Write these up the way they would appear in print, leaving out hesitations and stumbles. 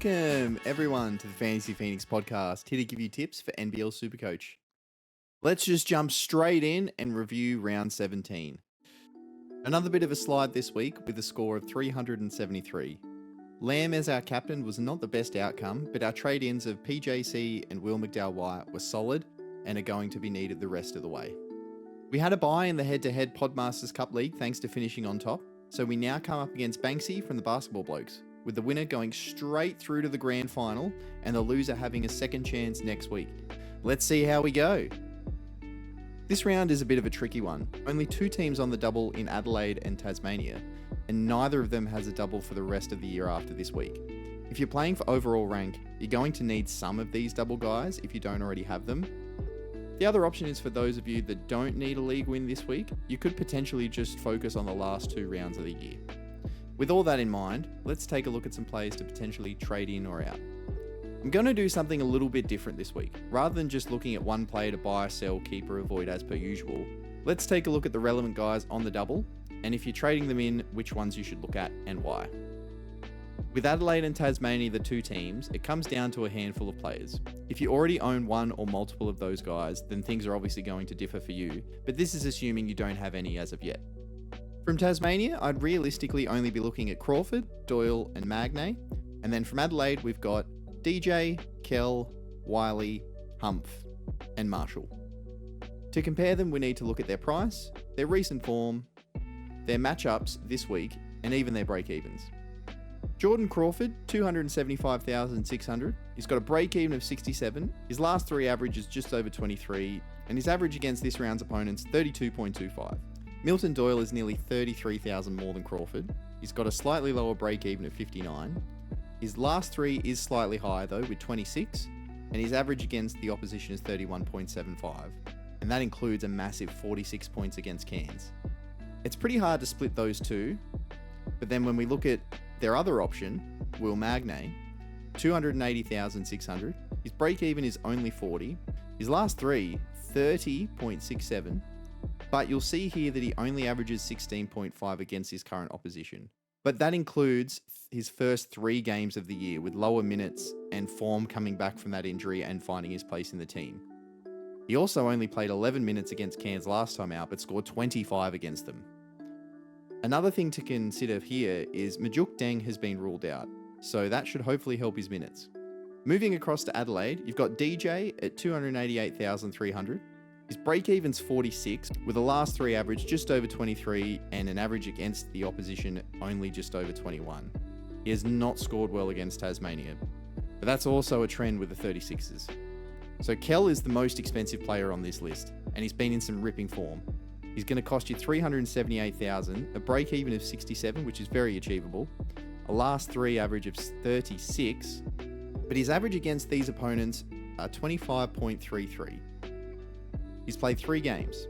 Welcome, everyone, to the Fantasy Phoenix podcast, here to give you tips for NBL SuperCoach. Let's just jump straight in and review round 17. Another bit of a slide this week with a score of 373. Lamb as our captain was not the best outcome, but our trade-ins of PJC and Will McDowell-Wyatt were solid and are going to be needed the rest of the way. We had a bye in the head-to-head Podmasters Cup League thanks to finishing on top, so we now come up against Banksy from the Basketball Blokes, with the winner going straight through to the grand final and the loser having a second chance next week. Let's see how we go. This round is a bit of a tricky one. Only two teams on the double in Adelaide and Tasmania, and neither of them has a double for the rest of the year after this week. If you're playing for overall rank, you're going to need some of these double guys if you don't already have them. The other option is for those of you that don't need a league win this week, you could potentially just focus on the last two rounds of the year. With all that in mind, let's take a look at some players to potentially trade in or out. I'm going to do something a little bit different this week. Rather than just looking at one player to buy, sell, keep or avoid as per usual, let's take a look at the relevant guys on the double, and if you're trading them in, which ones you should look at and why. With Adelaide and Tasmania, the two teams, it comes down to a handful of players. If you already own one or multiple of those guys, then things are obviously going to differ for you, but this is assuming you don't have any as of yet. From Tasmania, I'd realistically only be looking at Crawford, Doyle and Magnay, and then from Adelaide we've got DJ, Kell, Wiley, Humph and Marshall. To compare them, we need to look at their price, their recent form, their matchups this week, and even their break-evens. Jordan Crawford, 275,600. He's got a break-even of 67. His last three average is just over 23, and his average against this round's opponents, 32.25. Milton Doyle is nearly 33,000 more than Crawford. He's got a slightly lower break-even of 59. His last three is slightly higher though, with 26, and his average against the opposition is 31.75, and that includes a massive 46 points against Cairns. It's pretty hard to split those two, but then when we look at their other option, Will Magnay, 280,600. His break-even is only 40. His last three, 30.67. But you'll see here that he only averages 16.5 against his current opposition. But that includes his first three games of the year with lower minutes and form coming back from that injury and finding his place in the team. He also only played 11 minutes against Cairns last time out, but scored 25 against them. Another thing to consider here is Majuk Deng has been ruled out, so that should hopefully help his minutes. Moving across to Adelaide, you've got DJ at 288,300. His break-even's 46, with a last three average just over 23 and an average against the opposition only just over 21. He has not scored well against Tasmania, but that's also a trend with the 36ers. So Kell is the most expensive player on this list, and he's been in some ripping form. He's going to cost you 378,000, a break-even of 67, which is very achievable, a last three average of 36, but his average against these opponents are 25.33. He's played three games.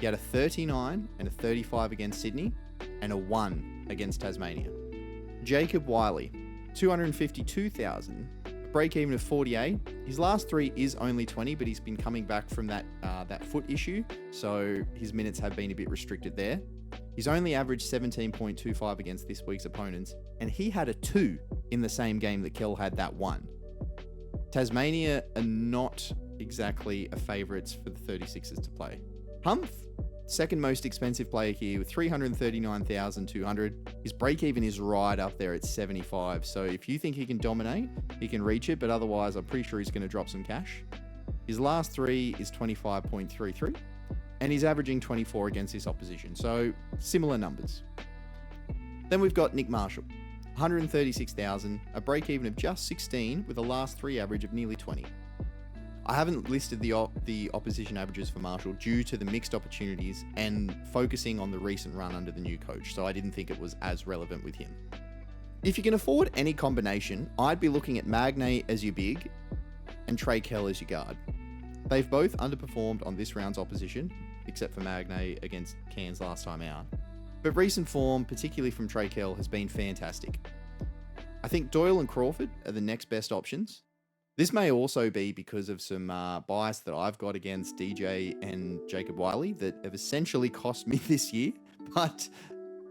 He had a 39 and a 35 against Sydney and a 1 against Tasmania. Jacob Wiley, 252,000, a break-even of 48. His last three is only 20, but he's been coming back from that foot issue, so his minutes have been a bit restricted there. He's only averaged 17.25 against this week's opponents, and he had a 2 in the same game that Kell had that 1. Tasmania are not exactly a favourites for the 36ers to play. Humph, second most expensive player here with 339,200. His break-even is right up there at 75, so if you think he can dominate, he can reach it, but otherwise I'm pretty sure he's going to drop some cash. His last three is 25.33, and he's averaging 24 against his opposition, so similar numbers. Then we've got Nick Marshall, 136,000, a break-even of just 16 with a last three average of nearly 20. I haven't listed the opposition averages for Marshall due to the mixed opportunities and focusing on the recent run under the new coach, so I didn't think it was as relevant with him. If you can afford any combination, I'd be looking at Magnay as your big and Trey Kell as your guard. They've both underperformed on this round's opposition, except for Magnay against Cairns last time out. But recent form, particularly from Trey Kell, has been fantastic. I think Doyle and Crawford are the next best options. This may also be because of some bias that I've got against DJ and Jacob Wiley that have essentially cost me this year, but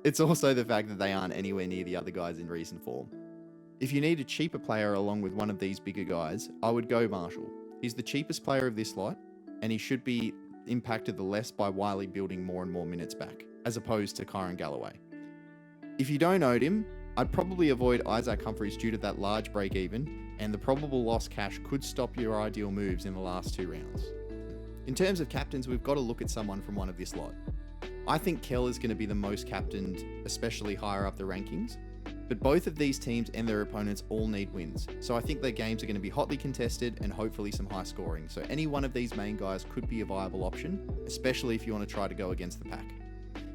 it's also the fact that they aren't anywhere near the other guys in recent form. If you need a cheaper player along with one of these bigger guys, I would go Marshall. He's the cheapest player of this lot, and he should be impacted the less by Wiley building more and more minutes back, as opposed to Kyron Galloway. If you don't own him, I'd probably avoid Isaac Humphries due to that large break even, and the probable lost cash could stop your ideal moves in the last 2 rounds. In terms of captains, we've got to look at someone from one of this lot. I think Kell is going to be the most captained, especially higher up the rankings, but both of these teams and their opponents all need wins, so I think their games are going to be hotly contested and hopefully some high scoring, so any one of these main guys could be a viable option, especially if you want to try to go against the pack.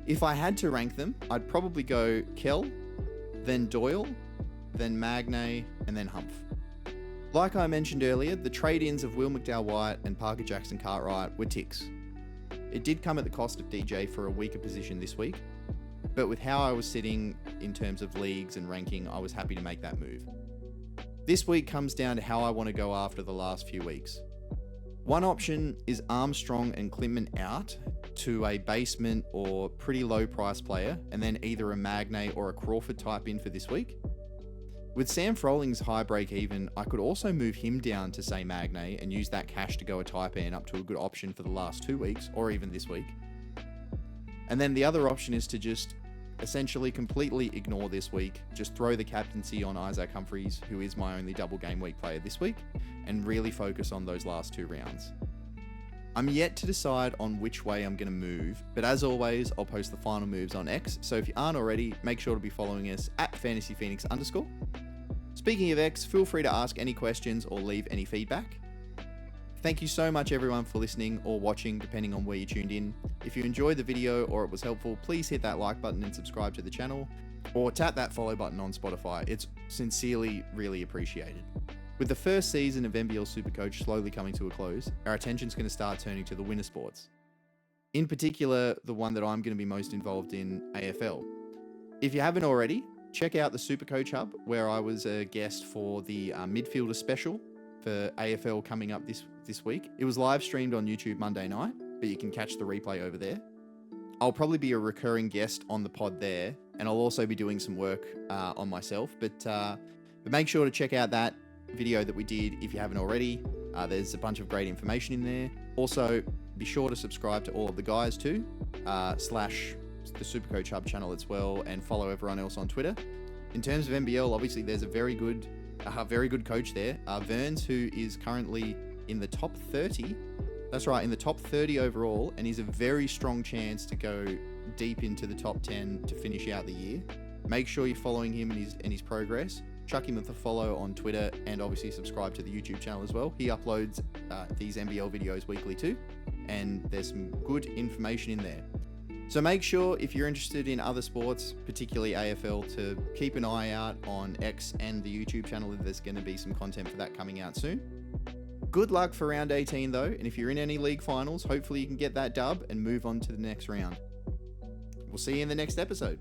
If I had to rank them, I'd probably go Kell, then Doyle, then Magnay, and then Humph. Like I mentioned earlier, the trade-ins of Will McDowell-White and Parker Jackson-Cartwright were ticks. It did come at the cost of DJ for a weaker position this week, but with how I was sitting in terms of leagues and ranking, I was happy to make that move. This week comes down to how I want to go after the last few weeks. One option is Armstrong and Klintman out to a basement or pretty low price player, and then either a Magnay or a Crawford type in for this week. With Sam Frolling's high break even, I could also move him down to say Magnay and use that cash to go a type in up to a good option for the last 2 weeks or even this week. And then the other option is to just essentially completely ignore this week, just throw the captaincy on Isaac Humphries, who is my only double game week player this week, and really focus on those last 2 rounds. I'm yet to decide on which way I'm going to move, but as always, I'll post the final moves on X, so if you aren't already, make sure to be following us at FantasyPhoenix_. Speaking of X, feel free to ask any questions or leave any feedback. Thank you so much everyone for listening or watching, depending on where you tuned in. If you enjoyed the video or it was helpful, please hit that like button and subscribe to the channel, or tap that follow button on Spotify. It's sincerely really appreciated. With the first season of NBL SuperCoach slowly coming to a close, our attention's going to start turning to the winter sports. In particular, the one that I'm going to be most involved in, AFL. If you haven't already, check out the SuperCoach Hub, where I was a guest for the midfielder special for AFL coming up this week. It was live streamed on YouTube Monday night, but you can catch the replay over there. I'll probably be a recurring guest on the pod there, and I'll also be doing some work on myself, but make sure to check out that video that we did if you haven't already. There's a bunch of great information in there. Also, be sure to subscribe to all of the guys too, slash the SuperCoach Hub channel as well, and follow everyone else on Twitter. In terms of NBL, obviously there's a very good coach there, Verns, who is currently in the top 30. That's right, in the top 30 overall, and he's a very strong chance to go deep into the top 10 to finish out the year. Make sure you're following him and his progress. Chuck him with a follow on Twitter, and obviously subscribe to the YouTube channel as well. He uploads these NBL videos weekly too, and there's some good information in there. So make sure, if you're interested in other sports, particularly AFL, to keep an eye out on X and the YouTube channel. There's going to be some content for that coming out soon. Good luck for round 18 though, and if you're in any league finals, hopefully you can get that dub and move on to the next round. We'll see you in the next episode.